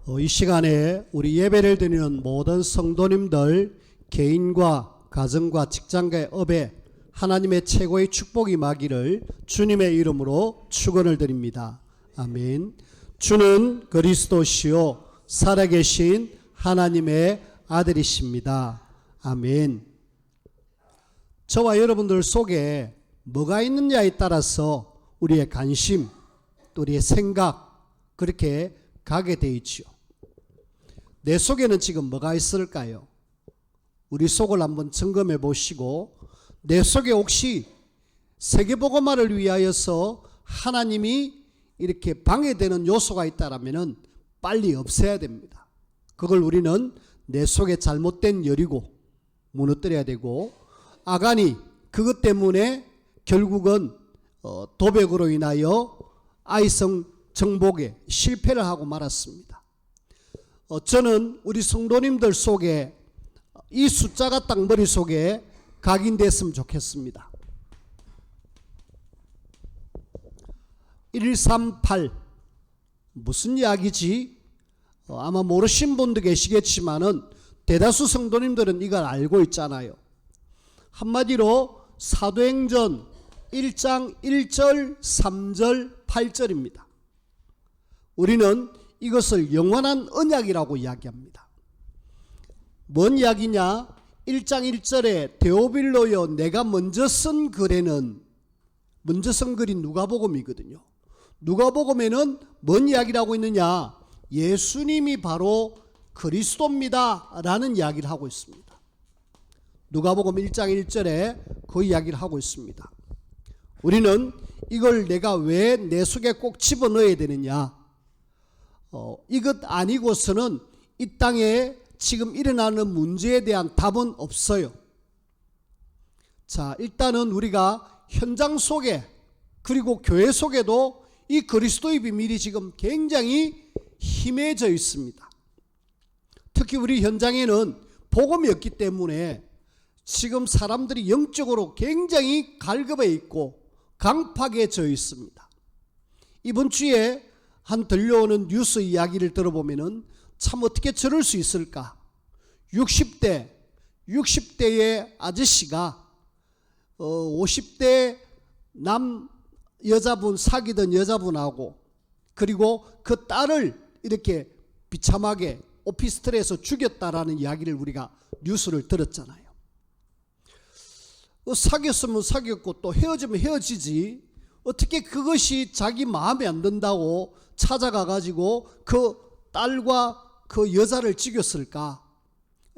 이 시간에 우리 예배를 드리는 모든 성도님들 개인과 가정과 직장과 업에 하나님의 최고의 축복이 임하기를 주님의 이름으로 축원을 드립니다. 아멘. 주는 그리스도시요 살아계신 하나님의 아들이십니다. 아멘. 저와 여러분들 속에 뭐가 있느냐에 따라서 우리의 관심, 또 우리의 생각 그렇게 가게 돼 있지요. 내 속에는 지금 뭐가 있을까요? 우리 속을 한번 점검해 보시고 내 속에 혹시 세계복음화를 위하여서 하나님이 이렇게 방해되는 요소가 있다라면 빨리 없애야 됩니다. 그걸 우리는 내 속에 잘못된 열이고 무너뜨려야 되고, 아간이 그것 때문에 결국은 도백으로 인하여 아이성 정복에 실패를 하고 말았습니다. 저는 우리 성도님들 속에 이 숫자가 딱 머릿속에 각인됐으면 좋겠습니다. 138 무슨 이야기지? 아마 모르신 분도 계시겠지만은 대다수 성도님들은 이걸 알고 있잖아요. 한마디로 사도행전 1장 1절 3절 8절입니다. 우리는 이것을 영원한 언약이라고 이야기합니다. 뭔 이야기냐? 1장 1절에 데오빌로여 내가 먼저 쓴 글에는, 먼저 쓴 글이 누가복음이거든요. 누가복음에는 뭔 이야기를 하고 있느냐? 예수님이 바로 그리스도입니다 라는 이야기를 하고 있습니다. 누가복음 1장 1절에 그 이야기를 하고 있습니다. 우리는 이걸 내가 왜 내 속에 꼭 집어넣어야 되느냐? 이것 아니고서는 이 땅에 지금 일어나는 문제에 대한 답은 없어요. 자, 일단은 우리가 현장 속에 그리고 교회 속에도 이 그리스도의 비밀이 지금 굉장히 희미해져 있습니다. 특히 우리 현장에는 복음이 없기 때문에 지금 사람들이 영적으로 굉장히 갈급해 있고 강팍해져 있습니다. 이번 주에 한 들려오는 뉴스 이야기를 들어보면은 참 어떻게 저럴 수 있을까? 60대의 아저씨가 50대 남 여자분 사귀던 여자분하고 그리고 그 딸을 이렇게 비참하게 오피스텔에서 죽였다라는 이야기를 우리가 뉴스를 들었잖아요. 사귀었으면 사귀었고 또 헤어지면 헤어지지, 어떻게 그것이 자기 마음에 안 든다고 찾아가 가지고 그 딸과 그 여자를 죽였을까?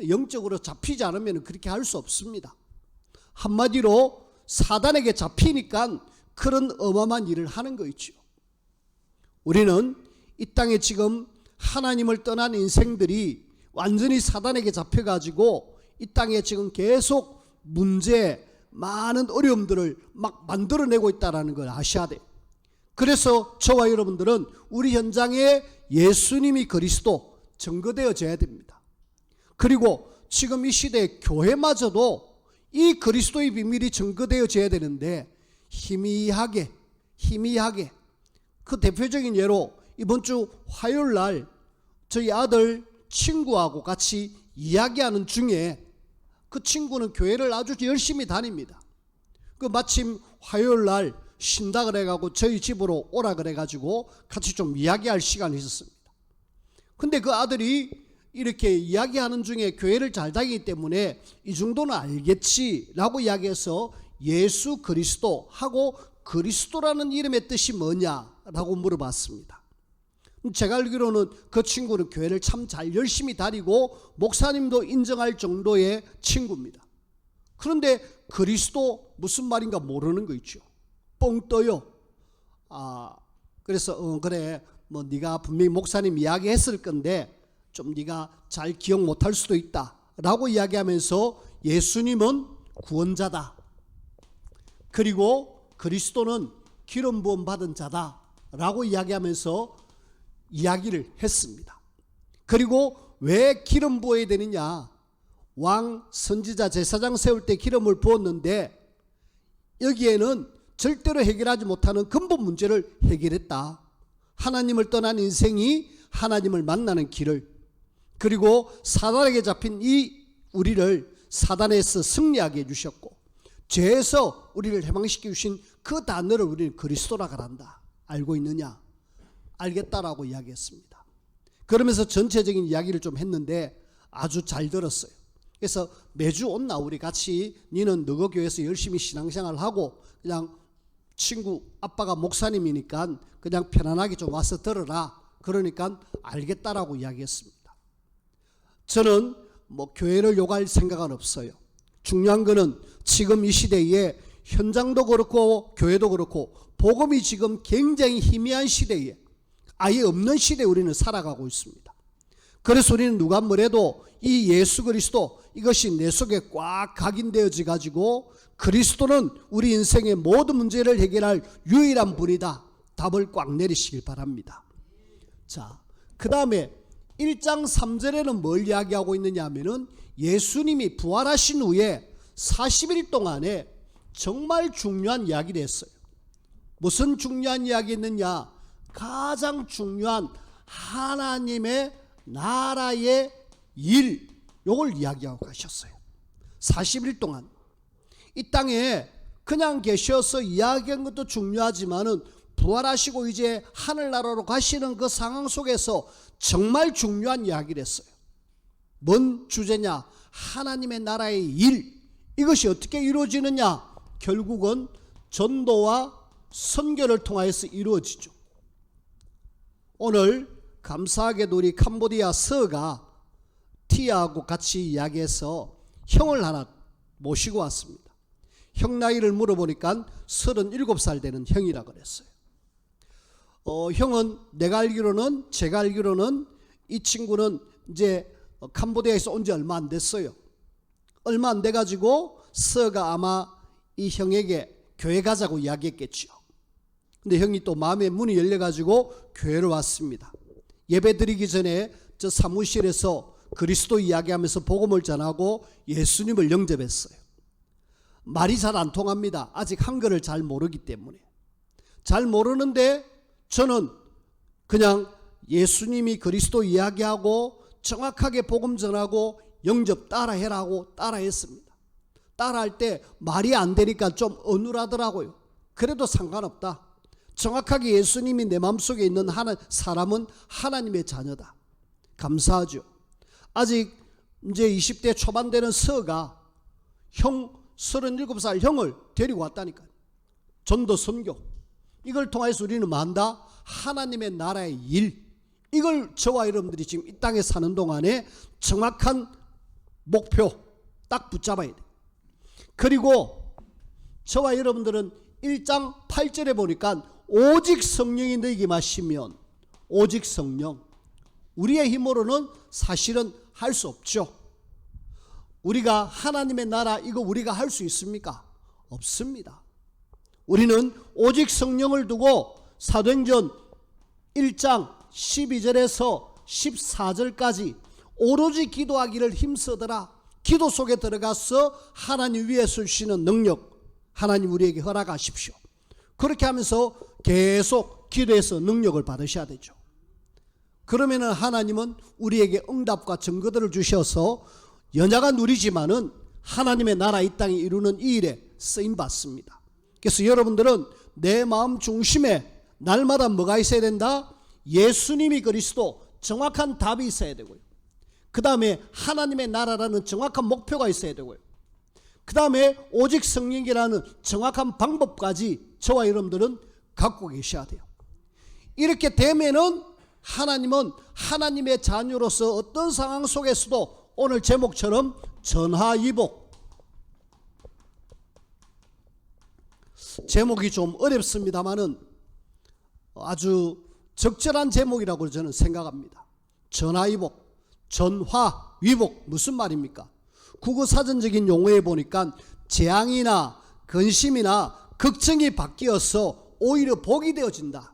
영적으로 잡히지 않으면 그렇게 할 수 없습니다. 한마디로 사단에게 잡히니까 그런 어마어마한 일을 하는 거 있죠. 우리는 이 땅에 지금 하나님을 떠난 인생들이 완전히 사단에게 잡혀가지고 이 땅에 지금 계속 문제, 많은 어려움들을 막 만들어내고 있다는 걸 아셔야 돼요. 그래서 저와 여러분들은 우리 현장에 예수님이 그리스도 증거되어져야 됩니다. 그리고 지금 이 시대의 교회마저도 이 그리스도의 비밀이 증거되어져야 되는데 희미하게 그 대표적인 예로 이번 주 화요일 날 저희 아들 친구하고 같이 이야기하는 중에 그 친구는 교회를 아주 열심히 다닙니다. 그 마침 화요일 날 쉰다 그래가지고 저희 집으로 오라 그래가지고 같이 좀 이야기할 시간이 있었습니다. 근데 그 아들이 이렇게 이야기하는 중에 교회를 잘 다니기 때문에 이 정도는 알겠지라고 이야기해서 예수 그리스도 하고 그리스도라는 이름의 뜻이 뭐냐라고 물어봤습니다. 제가 알기로는 그 친구는 교회를 참 잘 열심히 다니고 목사님도 인정할 정도의 친구입니다. 그런데 그리스도 무슨 말인가 모르는 거 있죠. 뻥 떠요. 그래서 그래 뭐 네가 분명히 목사님 이야기했을 건데 좀 네가 잘 기억 못할 수도 있다 라고 이야기하면서 예수님은 구원자다, 그리고 그리스도는 기름 부음 받은 자다 라고 이야기하면서 이야기를 했습니다. 그리고 왜 기름 부어야 되느냐? 왕, 선지자, 제사장 세울 때 기름을 부었는데 여기에는 절대로 해결하지 못하는 근본 문제를 해결했다. 하나님을 떠난 인생이 하나님을 만나는 길을, 그리고 사단에게 잡힌 이 우리를 사단에서 승리하게 해주셨고 죄에서 우리를 해방시켜 주신 그 단어를 우리는 그리스도라 그런다. 알고 있느냐? 알겠다라고 이야기했습니다. 그러면서 전체적인 이야기를 좀 했는데 아주 잘 들었어요. 그래서 매주 온나 우리 같이, 니는 너거 교회에서 열심히 신앙생활을 하고 그냥 친구 아빠가 목사님이니까 그냥 편안하게 좀 와서 들어라. 그러니까 알겠다라고 이야기했습니다. 저는 뭐 교회를 요구할 생각은 없어요. 중요한 거는 지금 이 시대에 현장도 그렇고 교회도 그렇고 복음이 지금 굉장히 희미한 시대에, 아예 없는 시대에 우리는 살아가고 있습니다. 그래서 우리는 누가 뭐래도 이 예수 그리스도, 이것이 내 속에 꽉 각인되어져 가지고 그리스도는 우리 인생의 모든 문제를 해결할 유일한 분이다. 답을 꽉 내리시길 바랍니다. 자, 그 다음에 1장 3절에는 뭘 이야기하고 있느냐 하면은 예수님이 부활하신 후에 40일 동안에 정말 중요한 이야기를 했어요. 무슨 중요한 이야기 했느냐? 가장 중요한 하나님의 나라의 일, 요걸 이야기하고 가셨어요. 40일 동안 이 땅에 그냥 계셔서 이야기한 것도 중요하지만은 부활하시고 이제 하늘나라로 가시는 그 상황 속에서 정말 중요한 이야기를 했어요. 뭔 주제냐? 하나님의 나라의 일, 이것이 어떻게 이루어지느냐? 결국은 전도와 선교를 통하여서 이루어지죠. 오늘 감사하게도 우리 캄보디아 서가 티아하고 같이 이야기해서 형을 하나 모시고 왔습니다. 형 나이를 물어보니까 37살 되는 형이라 그랬어요. 형은 제가 알기로는 이 친구는 이제 캄보디아에서 온 지 얼마 안 됐어요. 얼마 안 돼가지고 서가 아마 이 형에게 교회 가자고 이야기했겠죠. 근데 형이 또 마음의 문이 열려가지고 교회로 왔습니다. 예배 드리기 전에 저 사무실에서 그리스도 이야기하면서 복음을 전하고 예수님을 영접했어요. 말이 잘 안 통합니다. 아직 한글을 잘 모르기 때문에. 잘 모르는데 저는 그냥 예수님이 그리스도 이야기하고 정확하게 복음 전하고 영접 따라해라고 따라했습니다. 따라할 때 말이 안 되니까 좀 어눌하더라고요. 그래도 상관없다. 정확하게 예수님이 내 마음속에 있는 사람은 하나님의 자녀다. 감사하죠. 아직 이제 20대 초반 되는 서가 형 37살 형을 데리고 왔다니까요. 전도 선교. 이걸 통해서 우리는 뭐 한다? 하나님의 나라의 일. 이걸 저와 여러분들이 지금 이 땅에 사는 동안에 정확한 목표 딱 붙잡아야 돼. 그리고 저와 여러분들은 1장 8절에 보니까 오직 성령이 너희에게 임하시면, 오직 성령. 우리의 힘으로는 사실은 할 수 없죠. 우리가 하나님의 나라 이거 우리가 할 수 있습니까? 없습니다. 우리는 오직 성령을 두고 사도행전 1장 12절에서 14절까지 오로지 기도하기를 힘쓰더라. 기도 속에 들어가서 하나님 위에 서시는 능력 하나님 우리에게 허락하십시오. 그렇게 하면서 계속 기도해서 능력을 받으셔야 되죠. 그러면은 하나님은 우리에게 응답과 증거들을 주셔서 연약한 누리지만은 하나님의 나라 이 땅에 이루는 이 일에 쓰임 받습니다. 그래서 여러분들은 내 마음 중심에 날마다 뭐가 있어야 된다? 예수님이 그리스도, 정확한 답이 있어야 되고요. 그 다음에 하나님의 나라라는 정확한 목표가 있어야 되고요. 그 다음에 오직 성령이라는 정확한 방법까지 저와 여러분들은 갖고 계셔야 돼요. 이렇게 되면은 하나님은 하나님의 자녀로서 어떤 상황 속에서도 오늘 제목처럼 전화위복. 제목이 좀 어렵습니다만은 아주 적절한 제목이라고 저는 생각합니다. 전화위복, 전화위복 무슨 말입니까? 국어사전적인 용어에 보니까 재앙이나 근심이나 걱정이 바뀌어서 오히려 복이 되어진다.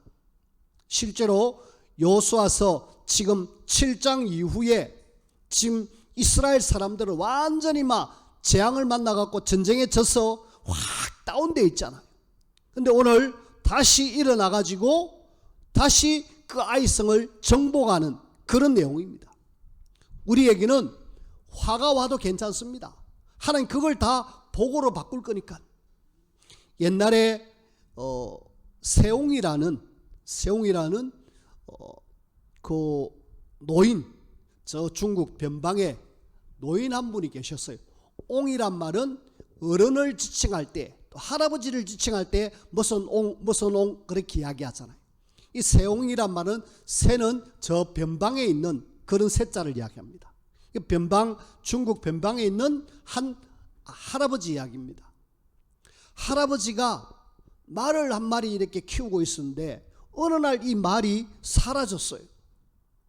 실제로 여호수아서 지금 7장 이후에 지금 이스라엘 사람들은 완전히 막 재앙을 만나갖고 전쟁에 져서 확 다운되어 있잖아요. 근데 오늘 다시 일어나가지고 다시 그 아이성을 정복하는 그런 내용입니다. 우리에게는 화가 와도 괜찮습니다. 하나님 그걸 다 복으로 바꿀 거니까. 옛날에 세옹이라는 그 노인, 저 중국 변방에 노인 한 분이 계셨어요. 옹이란 말은 어른을 지칭할 때, 또 할아버지를 지칭할 때 무슨 옹 그렇게 이야기하잖아요. 이 세옹이란 말은 새는 저 변방에 있는 그런 새자를 이야기합니다. 변방, 중국 변방에 있는 한 할아버지 이야기입니다. 할아버지가 말을 한 마리 이렇게 키우고 있었는데 어느 날 이 말이 사라졌어요.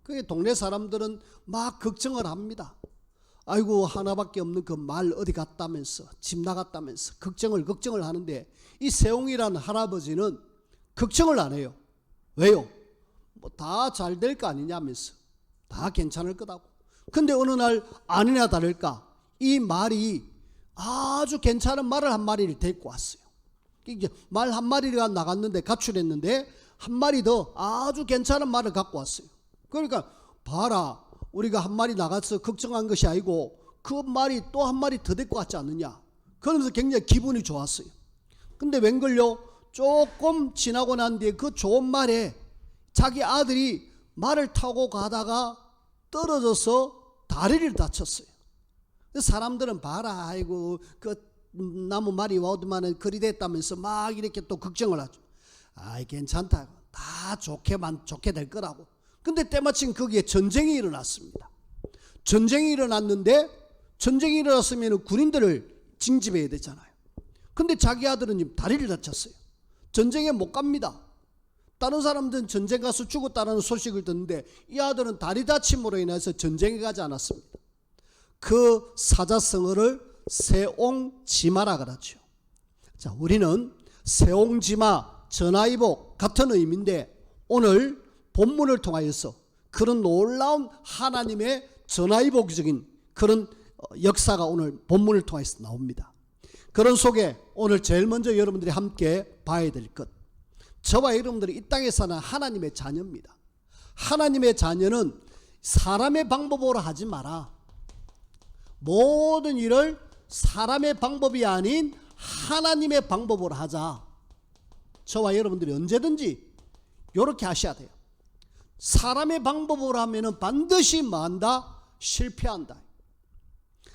그게 동네 사람들은 막 걱정을 합니다. 아이고 하나밖에 없는 그 말 어디 갔다면서, 집 나갔다면서 걱정을 하는데 이 세옹이라는 할아버지는 걱정을 안 해요. 왜요? 뭐 다 잘 될 거 아니냐면서, 다 괜찮을 거다고. 근데 어느 날 아니나 다를까 이 말이 아주 괜찮은 말을 한 마리를 데리고 왔어요. 이제 말 한 마리가 나갔는데, 가출했는데 한 마리 더 아주 괜찮은 말을 갖고 왔어요. 그러니까 봐라, 우리가 한 마리 나가서 걱정한 것이 아니고 그 말이 또 한 마리 더 데리고 왔지 않느냐. 그러면서 굉장히 기분이 좋았어요. 근데 웬걸요, 조금 지나고 난 뒤에 그 좋은 말에 자기 아들이 말을 타고 가다가 떨어져서 다리를 다쳤어요. 사람들은 봐라, 아이고 그 나무 말이 와도만은 그리 됐다면서 막 이렇게 또 걱정을 하죠. 아이 괜찮다, 다 좋게 될 거라고. 근데 때마침 거기에 전쟁이 일어났습니다. 전쟁이 일어났는데, 전쟁이 일어났으면 군인들을 징집해야 되잖아요. 근데 자기 아들은 지금 다리를 다쳤어요. 전쟁에 못 갑니다. 다른 사람들은 전쟁 가서 죽었다는 소식을 듣는데 이 아들은 다리 다침으로 인해서 전쟁에 가지 않았습니다. 그 사자성어를 세옹지마라 그러죠. 자, 우리는 세옹지마, 전화위복 같은 의미인데 오늘 본문을 통하여서 그런 놀라운 하나님의 전화위복적인 그런 역사가 오늘 본문을 통해서 나옵니다. 그런 속에 오늘 제일 먼저 여러분들이 함께 봐야 될 것, 저와 여러분들이 이 땅에 사는 하나님의 자녀입니다. 하나님의 자녀는 사람의 방법으로 하지 마라. 모든 일을 사람의 방법이 아닌 하나님의 방법으로 하자. 저와 여러분들이 언제든지 이렇게 하셔야 돼요. 사람의 방법으로 하면 반드시 만다, 실패한다.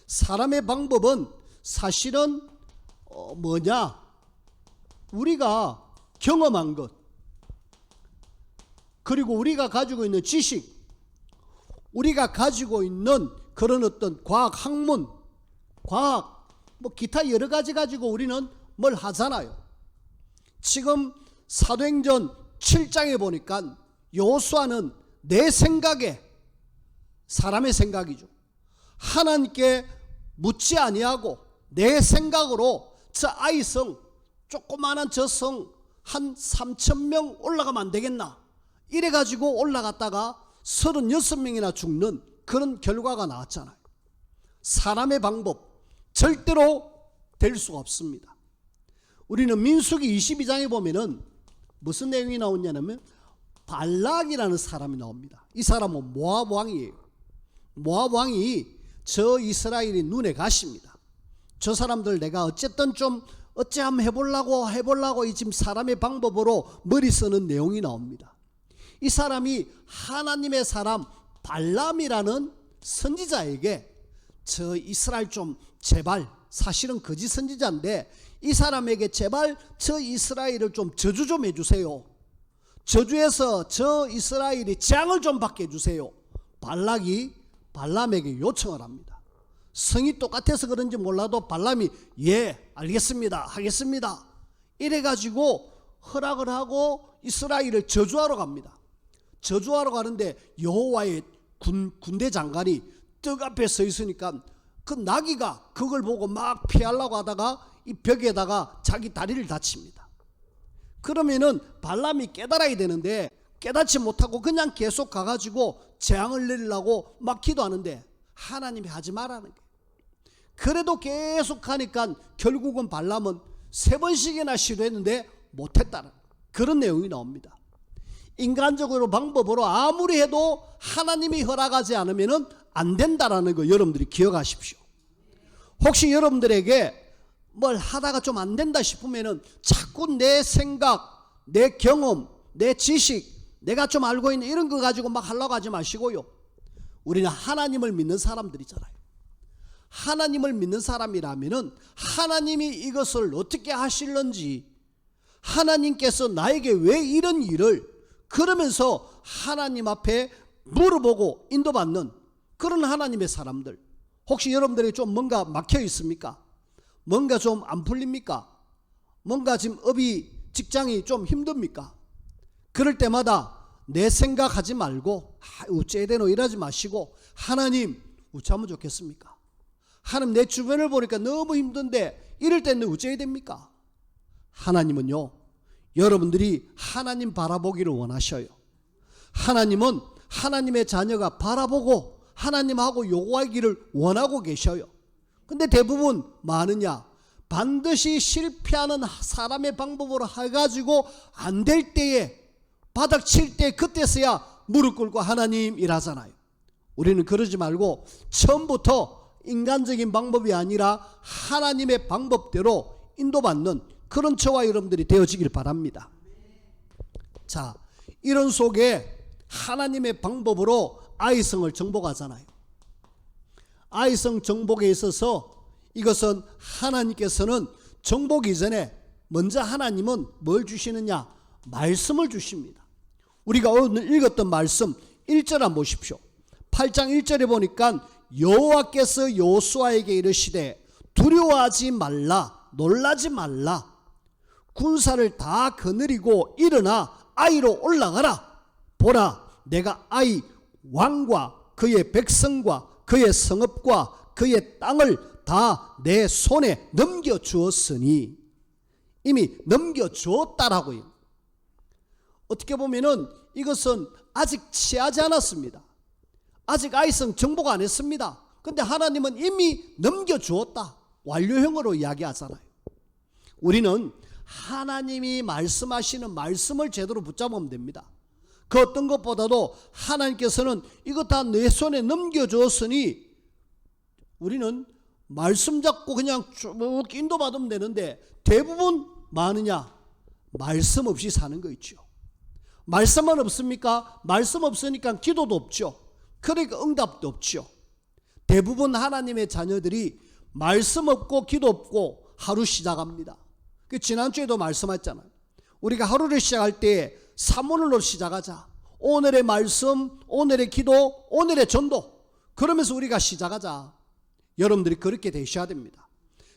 사람의 방법은 사실은 뭐냐? 우리가 경험한 것, 그리고 우리가 가지고 있는 지식, 우리가 가지고 있는 그런 어떤 과학 학문, 과학, 뭐 기타 여러 가지 가지고 우리는 뭘 하잖아요. 지금 사도행전 7장에 보니까 여호수아는 내 생각에, 사람의 생각이죠, 하나님께 묻지 아니하고 내 생각으로 저 아이성, 조그마한 저 성 한 3,000명 올라가면 안 되겠나, 이래가지고 올라갔다가 36명이나 죽는 그런 결과가 나왔잖아요. 사람의 방법 절대로 될 수가 없습니다. 우리는 민수기 22장에 보면은 무슨 내용이 나오냐면 발락이라는 사람이 나옵니다. 이 사람은 모압 왕이에요. 모압 왕이 저 이스라엘이 눈에 가십니다. 저 사람들 내가 어쨌든 좀 어찌하면 해보려고 이 지금 사람의 방법으로 머리 쓰는 내용이 나옵니다. 이 사람이 하나님의 사람 발람이라는 선지자에게 저 이스라엘 좀 제발, 사실은 거짓 선지자인데 이 사람에게 제발 저 이스라엘을 좀 저주 좀 해주세요. 저주에서 저 이스라엘이 재앙을 좀 받게 해주세요. 발락이 발람에게 요청을 합니다. 성이 똑같아서 그런지 몰라도 발람이 예 알겠습니다 하겠습니다 이래가지고 허락을 하고 이스라엘을 저주하러 갑니다. 저주하러 가는데 여호와의 군대 장관이 떡 앞에 서 있으니까 그 나귀가 그걸 보고 막 피하려고 하다가 이 벽에다가 자기 다리를 다칩니다. 그러면은 발람이 깨달아야 되는데 깨닫지 못하고 그냥 계속 가가지고 재앙을 내리려고 막 기도하는데 하나님이 하지 말라는 거예요. 그래도 계속 하니까 결국은 발람은 3번씩이나 시도했는데 못했다는 그런 내용이 나옵니다. 인간적으로 방법으로 아무리 해도 하나님이 허락하지 않으면 안 된다라는 거 여러분들이 기억하십시오. 혹시 여러분들에게 뭘 하다가 좀 안 된다 싶으면 자꾸 내 생각, 내 경험, 내 지식, 내가 좀 알고 있는 이런 거 가지고 막 하려고 하지 마시고요. 우리는 하나님을 믿는 사람들이잖아요. 하나님을 믿는 사람이라면 하나님이 이것을 어떻게 하실는지, 하나님께서 나에게 왜 이런 일을, 그러면서 하나님 앞에 물어보고 인도받는 그런 하나님의 사람들. 혹시 여러분들이 좀 뭔가 막혀 있습니까? 뭔가 좀 안 풀립니까? 뭔가 지금 직장이 좀 힘듭니까? 그럴 때마다 내 생각하지 말고 어째야 되노 이러지 마시고, 하나님 어찌하면 좋겠습니까? 하나님 내 주변을 보니까 너무 힘든데 이럴 때는 어째야 됩니까? 하나님은요, 여러분들이 하나님 바라보기를 원하셔요. 하나님은 하나님의 자녀가 바라보고 하나님하고 요구하기를 원하고 계셔요. 근데 대부분 많으냐? 반드시 실패하는 사람의 방법으로 해가지고 안 될 때에, 바닥 칠 때 그때서야 무릎 꿇고 하나님 일하잖아요. 우리는 그러지 말고 처음부터 인간적인 방법이 아니라 하나님의 방법대로 인도받는 그런 저와 여러분들이 되어지길 바랍니다. 자, 이런 속에 하나님의 방법으로 아이성을 정복하잖아요. 아이성 정복에 있어서 이것은 하나님께서는 정복 이전에 먼저 하나님은 뭘 주시느냐? 말씀을 주십니다. 우리가 오늘 읽었던 말씀 1절 한번 보십시오. 8장 1절에 보니까 여호와께서 여호수아에게 이르시되 두려워하지 말라, 놀라지 말라. 군사를 다 거느리고 일어나 아이로 올라가라. 보라, 내가 아이 왕과 그의 백성과 그의 성읍과 그의 땅을 다 내 손에 넘겨주었으니. 이미 넘겨주었다라고요. 어떻게 보면은 이것은 아직 취하지 않았습니다. 아직 아이성 정복 안 했습니다. 근데 하나님은 이미 넘겨주었다, 완료형으로 이야기하잖아요. 우리는 하나님이 말씀하시는 말씀을 제대로 붙잡으면 됩니다. 그 어떤 것보다도 하나님께서는 이거 다 내 손에 넘겨주었으니 우리는 말씀 잡고 그냥 쭉 인도받으면 되는데, 대부분 많으냐? 말씀 없이 사는 거 있죠. 말씀은 없습니까? 말씀 없으니까 기도도 없죠. 그러니까 응답도 없죠. 대부분 하나님의 자녀들이 말씀 없고 기도 없고 하루 시작합니다. 지난주에도 말씀했잖아요. 우리가 하루를 시작할 때 사문으로 시작하자. 오늘의 말씀, 오늘의 기도, 오늘의 전도, 그러면서 우리가 시작하자. 여러분들이 그렇게 되셔야 됩니다.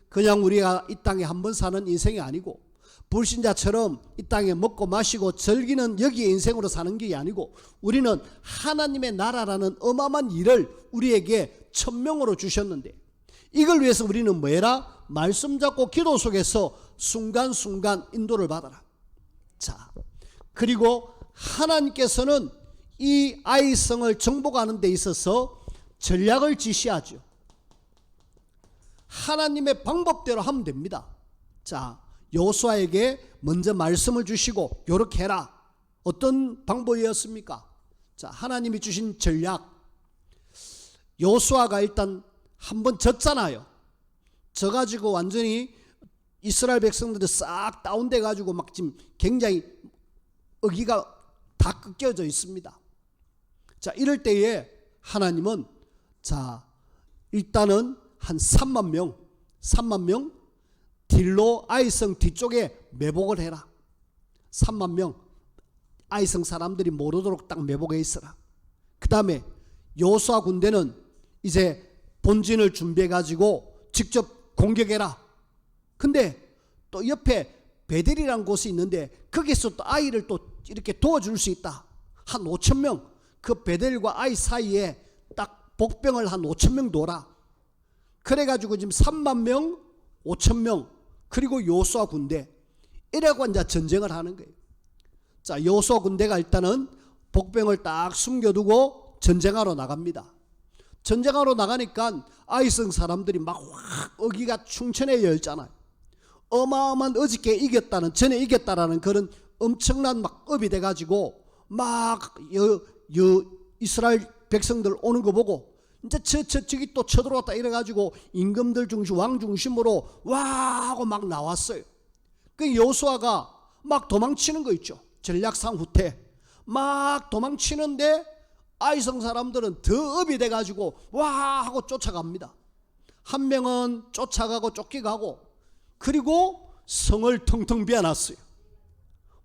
그냥 우리가 이 땅에 한 번 사는 인생이 아니고, 불신자처럼 이 땅에 먹고 마시고 즐기는 여기의 인생으로 사는 게 아니고, 우리는 하나님의 나라라는 어마어마한 일을 우리에게 천명으로 주셨는데, 이걸 위해서 우리는 뭐해라? 말씀 잡고 기도 속에서 순간순간 인도를 받아라. 자, 그리고 하나님께서는 이 아이성을 정복하는 데 있어서 전략을 지시하죠. 하나님의 방법대로 하면 됩니다. 자, 여호수아에게 먼저 말씀을 주시고 요렇게 해라. 어떤 방법이었습니까? 자, 하나님이 주신 전략. 여호수아가 일단 한번 졌잖아요. 져가지고 완전히 이스라엘 백성들이 싹 다운돼 가지고 막 지금 굉장히 어기가 다 꺾여져 있습니다. 자, 이럴 때에 하나님은 자, 일단은 한 3만 명 딜로 아이성 뒤쪽에 매복을 해라. 3만 명 아이성 사람들이 모르도록 딱 매복해 있어라. 그 다음에 여호수아 군대는 이제 본진을 준비해 가지고 직접 공격해라. 근데 또 옆에 베델이라는 곳이 있는데 거기서 또 아이를 또 이렇게 도와줄 수 있다. 한 5천 명, 그 베델과 아이 사이에 딱 복병을 한 5천 명 둬라. 그래가지고 지금 3만 명, 5천 명, 그리고 여호수아 군대, 이래고 이제 전쟁을 하는 거예요. 자, 여호수아 군대가 일단은 복병을 딱 숨겨두고 전쟁하러 나갑니다. 전쟁하러 나가니까 아이성 사람들이 막 확 어기가 충천에 열잖아요. 어마어마한 어저께 이겼다는, 전에 이겼다라는 그런 엄청난 막 업이 돼가지고 막 이스라엘 백성들 오는 거 보고 이제 저기 또 쳐들어왔다 이래가지고 임금들 중심 왕 중심으로 와 하고 막 나왔어요. 그 여호수아가 막 도망치는 거 있죠. 전략상 후퇴 막 도망치는데 아이성 사람들은 더 업이 돼가지고 와 하고 쫓아갑니다. 한 명은 쫓아가고 쫓겨가고 그리고 성을 텅텅 비워놨어요.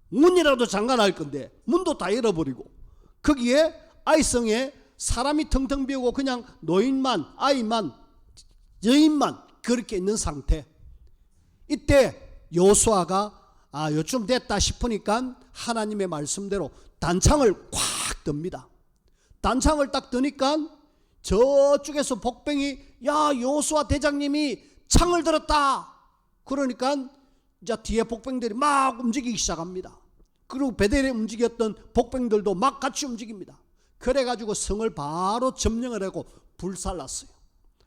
문이라도 잠가놓을 건데 문도 다 열어버리고 거기에 아이성에 사람이 텅텅 비우고 그냥 노인만 아이만 여인만 그렇게 있는 상태. 이때 여호수아가 요즘 됐다 싶으니까 하나님의 말씀대로 단창을 콱 듭니다. 단창을 딱 드니까 저쪽에서 복병이 야 여호수아 대장님이 창을 들었다. 그러니까 이제 뒤에 복병들이 막 움직이기 시작합니다. 그리고 베델에 움직였던 복병들도 막 같이 움직입니다. 그래가지고 성을 바로 점령을 하고 불살랐어요.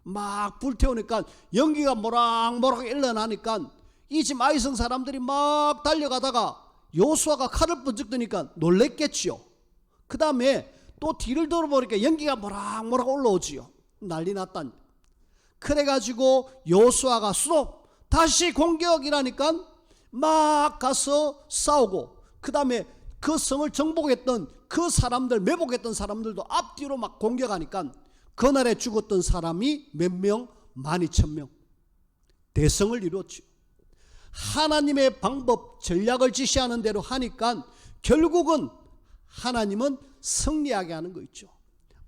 막 불태우니까 연기가 모락모락 일어나니까 이 집 아이성 사람들이 막 달려가다가 여호수아가 칼을 번쩍 드니까 놀랬겠지요. 그 다음에 또 뒤를 돌아보니까 연기가 모락모락 올라오지요. 난리 났다니. 그래가지고 여호수아가 수도 다시 공격이라니까 막 가서 싸우고 그 다음에 그 성을 정복했던 그 사람들 매복했던 사람들도 앞뒤로 막 공격하니까 그날에 죽었던 사람이 몇 명? 12,000명. 대성을 이뤘죠. 하나님의 방법 전략을 지시하는 대로 하니까 결국은 하나님은 승리하게 하는 거 있죠.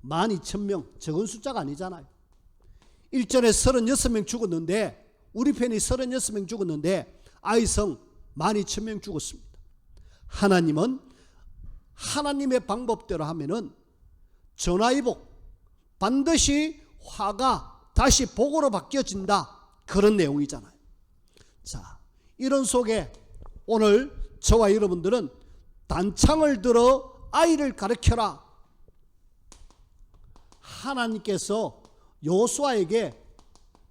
12,000명 적은 숫자가 아니잖아요. 1절에 36명 죽었는데 우리 편이 36명 죽었는데 아이성 12,000명 죽었습니다. 하나님은 하나님의 방법대로 하면은 전화위복 반드시 화가 다시 복으로 바뀌어진다 그런 내용이잖아요. 자, 이런 속에 오늘 저와 여러분들은 단창을 들어 아이를 가르쳐라. 하나님께서 여호수아에게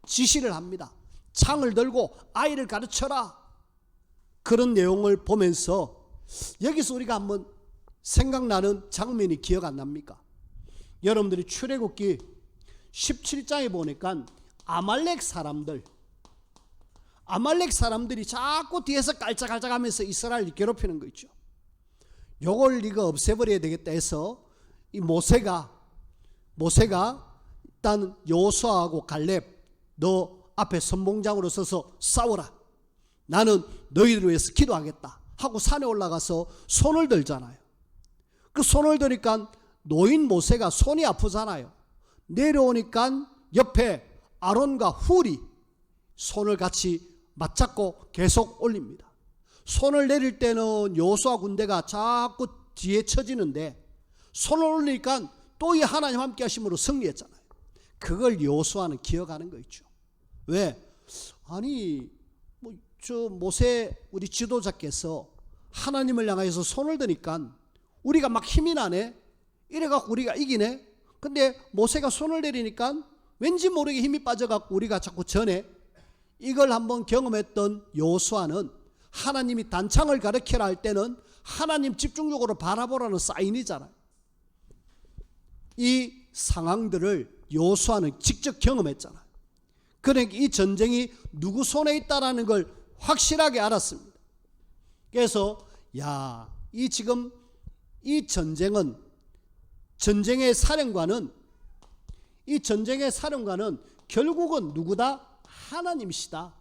지시를 합니다. 창을 들고 아이를 가르쳐라. 그런 내용을 보면서 여기서 우리가 한번 생각나는 장면이 기억 안 납니까? 여러분들이 출애굽기 17장에 보니까 아말렉 사람들이 자꾸 뒤에서 깔짝깔짝하면서 이스라엘을 괴롭히는 거 있죠. 요걸 네가 없애버려야 되겠다 해서 이 모세가 일단 여호수아하고 갈렙 너 앞에 선봉장으로 서서 싸워라. 나는 너희들을 위해서 기도하겠다 하고 산에 올라가서 손을 들잖아요. 그 손을 드니까 노인 모세가 손이 아프잖아요. 내려오니까 옆에 아론과 훌이 손을 같이 맞잡고 계속 올립니다. 손을 내릴 때는 여호수아 군대가 자꾸 뒤에 쳐지는데 손을 올리니까 또 이 하나님 함께 하심으로 승리했잖아요. 그걸 여호수아는 기억하는 거 있죠. 왜? 아니 저 모세 우리 지도자께서 하나님을 향해서 손을 드니까 우리가 막 힘이 나네. 이래갖고 우리가 이기네. 근데 모세가 손을 내리니까 왠지 모르게 힘이 빠져갖고 우리가 자꾸 전해. 이걸 한번 경험했던 여호수아는 하나님이 단창을 가르쳐라 할 때는 하나님 집중적으로 바라보라는 사인이잖아요. 이 상황들을 여호수아는 직접 경험했잖아요. 그러니까 이 전쟁이 누구 손에 있다라는 걸 확실하게 알았습니다. 그래서 이 지금 이 전쟁의 사령관은 결국은 누구다? 하나님이시다.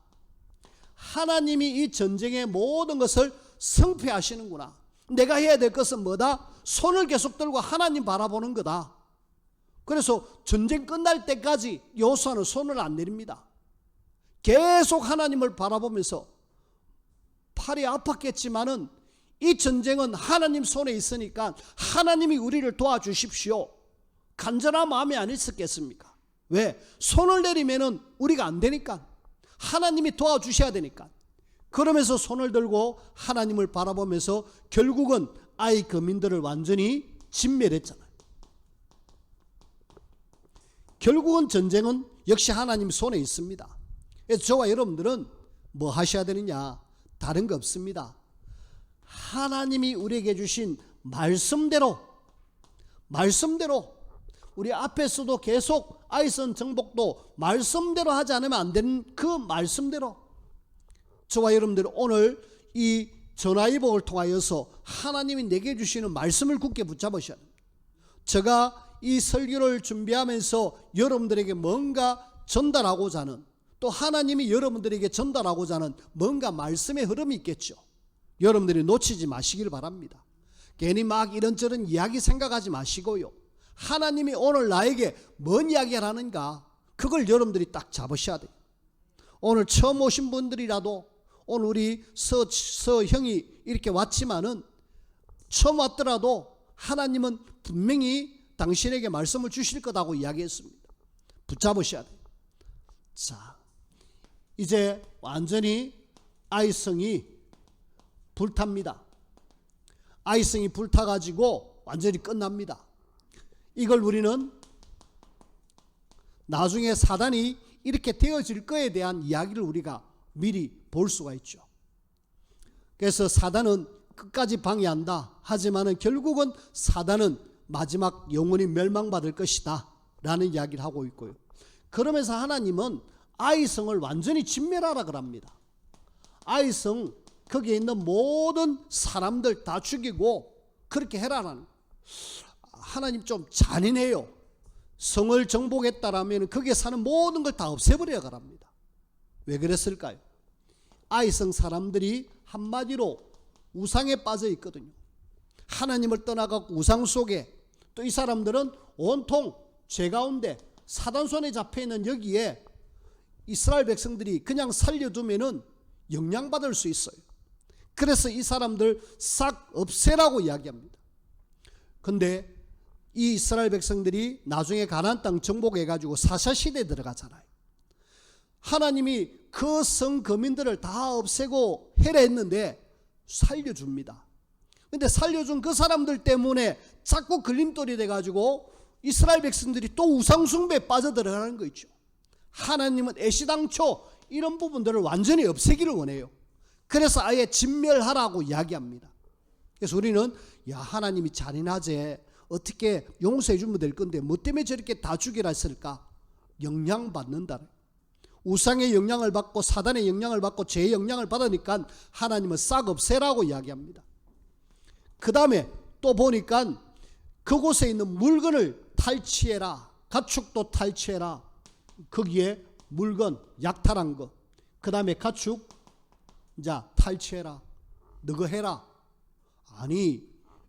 하나님이 이 전쟁의 모든 것을 승패하시는구나. 내가 해야 될 것은 뭐다? 손을 계속 들고 하나님 바라보는 거다. 그래서 전쟁 끝날 때까지 여호수아는 손을 안 내립니다. 계속 하나님을 바라보면서 팔이 아팠겠지만은 이 전쟁은 하나님 손에 있으니까 하나님이 우리를 도와주십시오. 간절한 마음이 안 있었겠습니까? 왜? 손을 내리면은 우리가 안 되니까 하나님이 도와주셔야 되니까. 그러면서 손을 들고 하나님을 바라보면서 결국은 아이 거민들을 완전히 진멸했잖아요. 결국은 전쟁은 역시 하나님 손에 있습니다. 그래서 저와 여러분들은 뭐 하셔야 되느냐? 다른 거 없습니다. 하나님이 우리에게 주신 말씀대로 우리 앞에서도 계속 아이성 정복도 말씀대로 하지 않으면 안 되는 그 말씀대로 저와 여러분들 오늘 이 전화위복을 통하여서 하나님이 내게 주시는 말씀을 굳게 붙잡으셔야 합니다. 제가 이 설교를 준비하면서 여러분들에게 뭔가 전달하고자 하는, 또 하나님이 여러분들에게 전달하고자 하는 뭔가 말씀의 흐름이 있겠죠. 여러분들이 놓치지 마시길 바랍니다. 괜히 막 이런저런 이야기 생각하지 마시고요, 하나님이 오늘 나에게 뭔 이야기를 하는가, 그걸 여러분들이 딱 잡으셔야 돼요. 오늘 처음 오신 분들이라도, 오늘 우리 서 형이 이렇게 왔지만은 처음 왔더라도 하나님은 분명히 당신에게 말씀을 주실 거다고 이야기했습니다. 붙잡으셔야 돼요. 자, 이제 완전히 아이성이 불탑니다. 아이성이 불타가지고 완전히 끝납니다. 이걸 우리는 나중에 사단이 이렇게 되어질 거에 대한 이야기를 우리가 미리 볼 수가 있죠. 그래서 사단은 끝까지 방해한다 하지만은 결국은 사단은 마지막 영원히 멸망받을 것이다 라는 이야기를 하고 있고요. 그러면서 하나님은 아이성을 완전히 진멸하라 그럽니다. 아이성 거기에 있는 모든 사람들 다 죽이고 그렇게 해라라는. 하나님 좀 잔인해요. 성을 정복했다라면 거기에 사는 모든 걸 다 없애버려야 합니다. 왜 그랬을까요? 아이성 사람들이 한마디로 우상에 빠져 있거든요. 하나님을 떠나가고 우상 속에, 또 이 사람들은 온통 죄 가운데 사단 손에 잡혀있는 여기에 이스라엘 백성들이 그냥 살려두면은 영향받을 수 있어요. 그래서 이 사람들 싹 없애라고 이야기합니다. 근데 이 이스라엘 백성들이 나중에 가나안 땅 정복해가지고 사사시대에 들어가잖아요. 하나님이 그 성 거민들을 다 없애고 해라 했는데 살려줍니다. 근데 살려준 그 사람들 때문에 자꾸 걸림돌이 돼가지고 이스라엘 백성들이 또 우상숭배에 빠져들어가는 거 있죠. 하나님은 애시당초 이런 부분들을 완전히 없애기를 원해요. 그래서 아예 진멸하라고 이야기합니다. 그래서 우리는 야, 하나님이 잔인하지, 어떻게 용서해 주면 될 건데 뭐 때문에 저렇게 다 죽이라 했을까? 영향받는다. 우상의 영향을 받고 사단의 영향을 받고 죄의 영향을 받으니까 하나님은 싹 없애라고 이야기합니다. 그 다음에 또 보니까 그곳에 있는 물건을 탈취해라, 가축도 탈취해라. 거기에 물건 약탈한 거, 그 다음에 가축 자 탈취해라, 너거 해라. 아니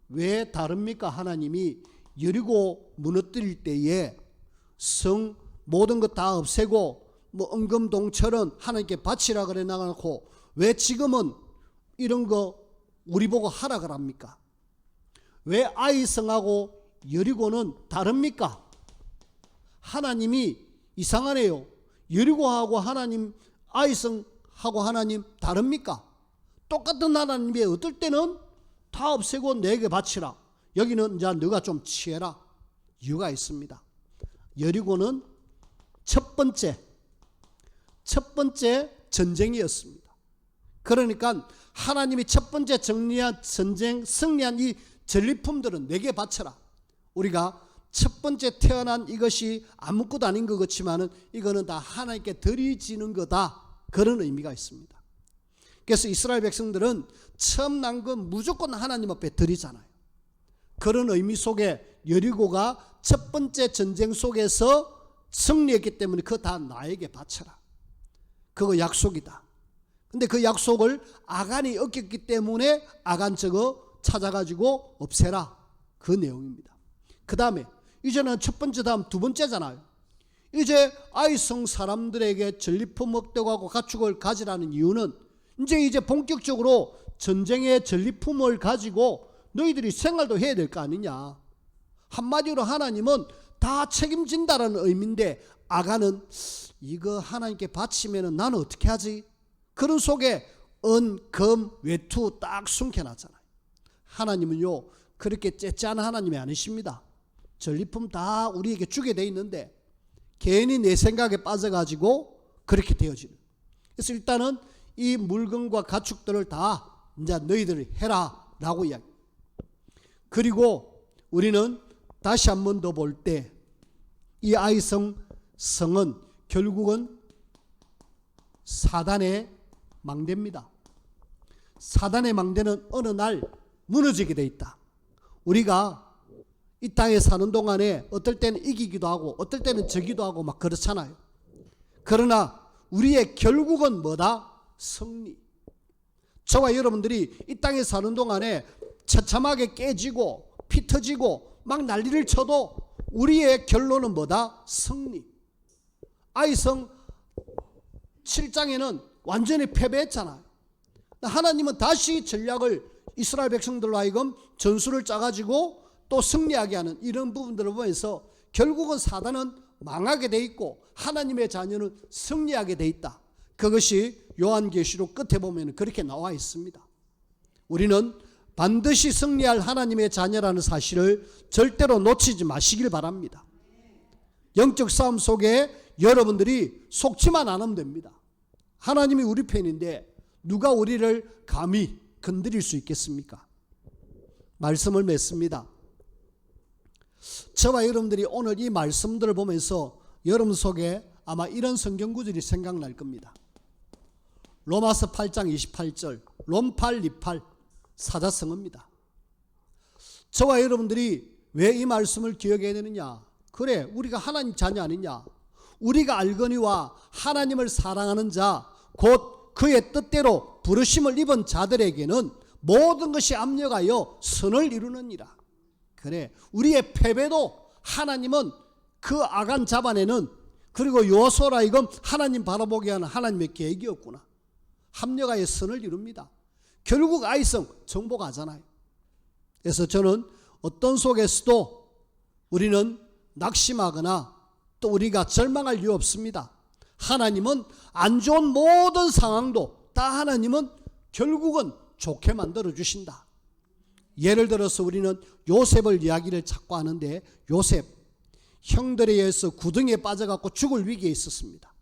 왜 다릅니까? 하나님이 여리고 무너뜨릴 때에 성 모든 것 다 없애고 뭐 은금동철은 하나님께 바치라 그래 나가놓고 왜 지금은 이런 거 우리 보고 하라 그럽니까? 왜 아이성하고 여리고는 다릅니까? 하나님이 이상하네요. 여리고하고 하나님, 아이성하고 하나님 다릅니까? 똑같은 하나님이 어떨 때는 다 없애고 내게 바치라, 여기는 이제 너가 좀 취해라. 이유가 있습니다. 여리고는 첫 번째 전쟁이었습니다. 그러니까 하나님이 첫 번째 승리한 이 전리품들은 내게 바쳐라. 우리가 첫 번째 태어난 이것이 아무것도 아닌 것 같지만은 이거는 다 하나님께 드리지는 거다, 그런 의미가 있습니다. 그래서 이스라엘 백성들은 처음 난 건 무조건 하나님 앞에 드리잖아요. 그런 의미 속에 여리고가 첫 번째 전쟁 속에서 승리했기 때문에 그거 다 나에게 바쳐라. 그거 약속이다. 근데 그 약속을 아간이 어겼기 때문에 아간 저거 찾아가지고 없애라, 그 내용입니다. 그 다음에 이제는 첫 번째 다음 두 번째잖아요. 이제 아이성 사람들에게 전리품 얻도록 하고 가축을 가지라는 이유는 이제 본격적으로 전쟁의 전리품을 가지고 너희들이 생활도 해야 될 거 아니냐. 한마디로 하나님은 다 책임진다라는 의미인데 아간은 이거 하나님께 바치면 나는 어떻게 하지? 그런 속에 은, 금, 외투 딱 숨겨놨잖아요. 하나님은요 그렇게 째째한 하나님이 아니십니다. 전리품 다 우리에게 주게 돼 있는데 괜히 내 생각에 빠져가지고 그렇게 되어지는. 그래서 일단은 이 물건과 가축들을 다 이제 너희들이 해라 라고 이야기. 그리고 우리는 다시 한 번 더 볼 때 이 아이성 성은 결국은 사단의 망대입니다. 사단의 망대는 어느 날 무너지게 돼 있다. 우리가 이 땅에 사는 동안에 어떨 때는 이기기도 하고 어떨 때는 지기도 하고 막 그렇잖아요. 그러나 우리의 결국은 뭐다? 승리. 저와 여러분들이 이 땅에 사는 동안에 처참하게 깨지고 피 터지고 막 난리를 쳐도 우리의 결론은 뭐다? 승리. 아이성 7장에는 완전히 패배했잖아요. 하나님은 다시 전략을 이스라엘 백성들로 하여금 전술을 짜가지고 또 승리하게 하는 이런 부분들을 보면서 결국은 사단은 망하게 돼 있고 하나님의 자녀는 승리하게 돼 있다. 그것이 요한계시록 끝에 보면 그렇게 나와 있습니다. 우리는 반드시 승리할 하나님의 자녀라는 사실을 절대로 놓치지 마시길 바랍니다. 영적 싸움 속에 여러분들이 속지만 않으면 됩니다. 하나님이 우리 편인데 누가 우리를 감히 건드릴 수 있겠습니까? 말씀을 맺습니다. 저와 여러분들이 오늘 이 말씀들을 보면서 여러분 속에 아마 이런 성경 구절이 생각날 겁니다. 로마서 8장 28절 롬팔 리팔 사자성어입니다. 저와 여러분들이 왜 이 말씀을 기억해야 되느냐? 그래, 우리가 하나님 자녀 아니냐? 우리가 알거니와 하나님을 사랑하는 자 곧 그의 뜻대로 부르심을 입은 자들에게는 모든 것이 압력하여 선을 이루느니라. 그래, 우리의 패배도 하나님은 그 악한 자반에는 그리고 요소라 이건 하나님 바라보게 하는 하나님의 계획이었구나. 합력하여 선을 이룹니다. 결국 아이성 정복하잖아요. 그래서 저는 어떤 속에서도 우리는 낙심하거나 또 우리가 절망할 이유 없습니다. 하나님은 안 좋은 모든 상황도 다 하나님은 결국은 좋게 만들어 주신다. 예를 들어서 우리는 요셉을 이야기를 자꾸 하는데 요셉 형들에 의해서 구덩이에 빠져갖고 죽을 위기에 있었습니다.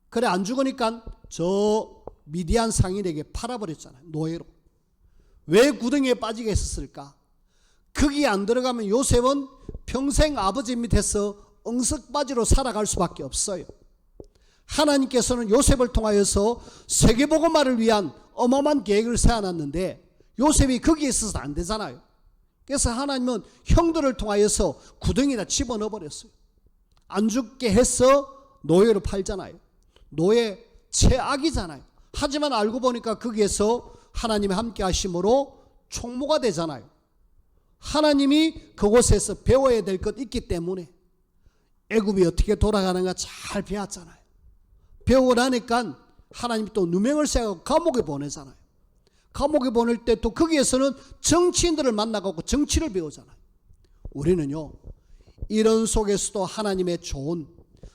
그래 안 죽으니까 저 미디안 상인에게 팔아버렸잖아요. 노예로. 왜 구덩이에 빠지게 했었을까? 거기에 안 들어가면 요셉은 평생 아버지 밑에서 엉석바지로 살아갈 수밖에 없어요. 하나님께서는 요셉을 통하여서 세계복음화를 위한 어마어마한 계획을 세워놨는데 요셉이 거기에 있어서 안 되잖아요. 그래서 하나님은 형들을 통하여서 구덩이에다 집어넣어 버렸어요. 안 죽게 해서 노예로 팔잖아요. 노예 최악이잖아요. 하지만 알고 보니까 거기에서 하나님이 함께 하심으로 총무가 되잖아요. 하나님이 그곳에서 배워야 될 것 있기 때문에 애굽이 어떻게 돌아가는가 잘 배웠잖아요. 배우고 나니까 하나님이 또 누명을 세우고 감옥에 보내잖아요. 감옥에 보낼 때 또 거기에서는 정치인들을 만나고 정치를 배우잖아요. 우리는요 이런 속에서도 하나님의 좋은,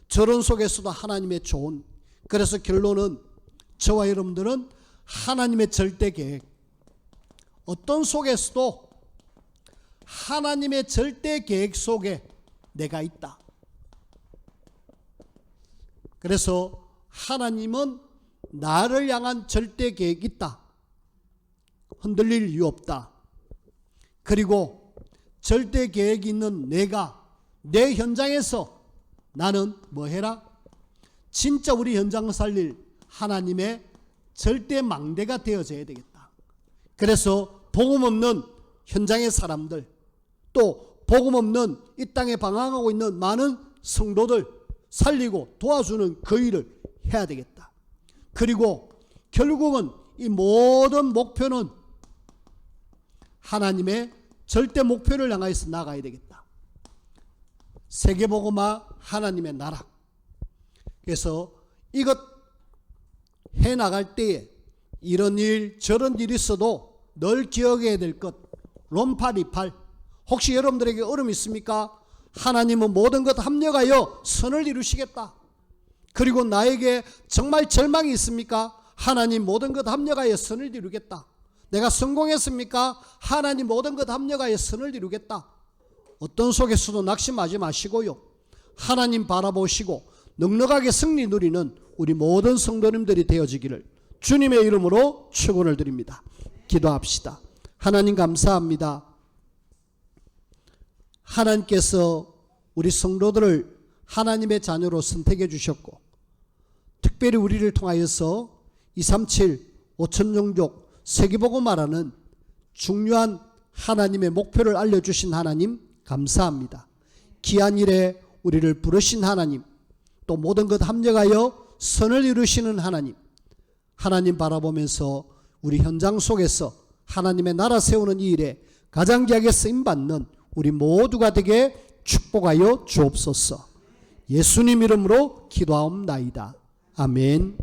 저런 속에서도 하나님의 좋은, 그래서 결론은 저와 여러분들은 하나님의 절대 계획, 어떤 속에서도 하나님의 절대 계획 속에 내가 있다. 그래서 하나님은 나를 향한 절대 계획이 있다. 흔들릴 이유 없다. 그리고 절대 계획이 있는 내가 내 현장에서 나는 뭐 해라? 진짜 우리 현장 살릴 하나님의 절대 망대가 되어져야 되겠다. 그래서 복음 없는 현장의 사람들, 또 복음 없는 이 땅에 방황하고 있는 많은 성도들 살리고 도와주는 그 일을 해야 되겠다. 그리고 결국은 이 모든 목표는 하나님의 절대 목표를 향해서 나가야 되겠다. 세계복음화 하나님의 나라. 그래서 이것 해나갈 때에 이런 일 저런 일이 있어도 늘 기억해야 될 것, 롬파리팔. 혹시 여러분들에게 어려움이 있습니까? 하나님은 모든 것 합력하여 선을 이루시겠다. 그리고 나에게 정말 절망이 있습니까? 하나님 모든 것 합력하여 선을 이루겠다. 내가 성공했습니까? 하나님 모든 것 합력하여 선을 이루겠다. 어떤 속에서도 낙심하지 마시고요. 하나님 바라보시고 넉넉하게 승리 누리는 우리 모든 성도님들이 되어지기를 주님의 이름으로 축원을 드립니다. 기도합시다. 하나님 감사합니다. 하나님께서 우리 성도들을 하나님의 자녀로 선택해 주셨고, 특별히 우리를 통하여서 237, 5천종족, 세계복음화라는 중요한 하나님의 목표를 알려주신 하나님 감사합니다. 귀한 일에 우리를 부르신 하나님, 또 모든 것 합력하여 선을 이루시는 하나님, 하나님 바라보면서 우리 현장 속에서 하나님의 나라 세우는 이 일에 가장 귀하게 쓰임받는 우리 모두가 되게 축복하여 주옵소서. 예수님 이름으로 기도하옵나이다. 아멘.